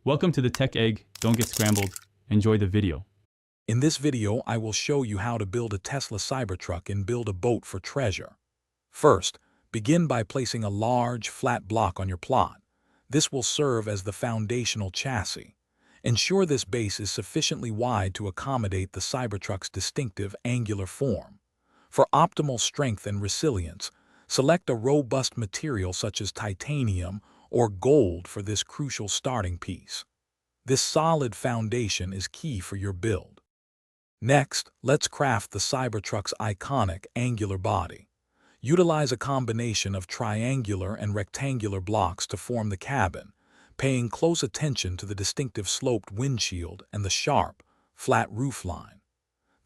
Welcome to the Tech Egg. Don't get scrambled. Enjoy the video. In this video, I will show you how to build a Tesla Cybertruck and build a boat for treasure. First, begin by placing a large, flat block on your plot. This will serve as the foundational chassis. Ensure this base is sufficiently wide to accommodate the Cybertruck's distinctive angular form. For optimal strength and resilience, select a robust material such as titanium or gold for this crucial starting piece. This solid foundation is key for your build. Next, let's craft the Cybertruck's iconic angular body. Utilize a combination of triangular and rectangular blocks to form the cabin, paying close attention to the distinctive sloped windshield and the sharp, flat roofline.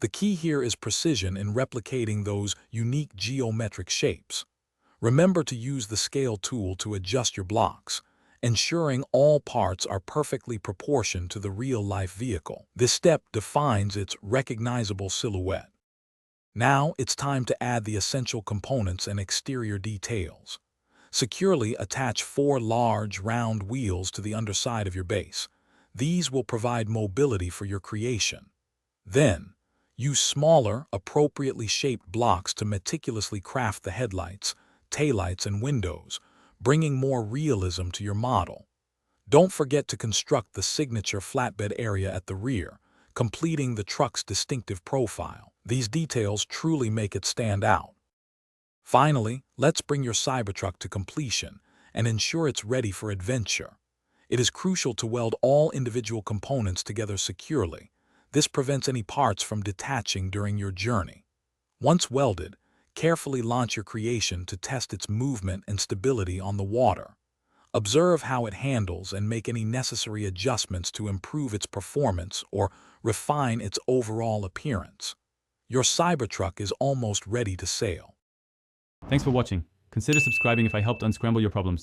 The key here is precision in replicating those unique geometric shapes. Remember to use the scale tool to adjust your blocks, ensuring all parts are perfectly proportioned to the real-life vehicle. This step defines its recognizable silhouette. Now it's time to add the essential components and exterior details. Securely attach 4 large, round wheels to the underside of your base. These will provide mobility for your creation. Then, use smaller, appropriately shaped blocks to meticulously craft the headlights, taillights, and windows, bringing more realism to your model. Don't forget to construct the signature flatbed area at the rear, completing the truck's distinctive profile. These details truly make it stand out. Finally, let's bring your Cybertruck to completion and ensure it's ready for adventure. It is crucial to weld all individual components together securely. This prevents any parts from detaching during your journey. Once welded, carefully launch your creation to test its movement and stability on the water. Observe how it handles and make any necessary adjustments to improve its performance or refine its overall appearance. Your Cybertruck is almost ready to sail. Thanks for watching. Consider subscribing if I helped unscramble your problems.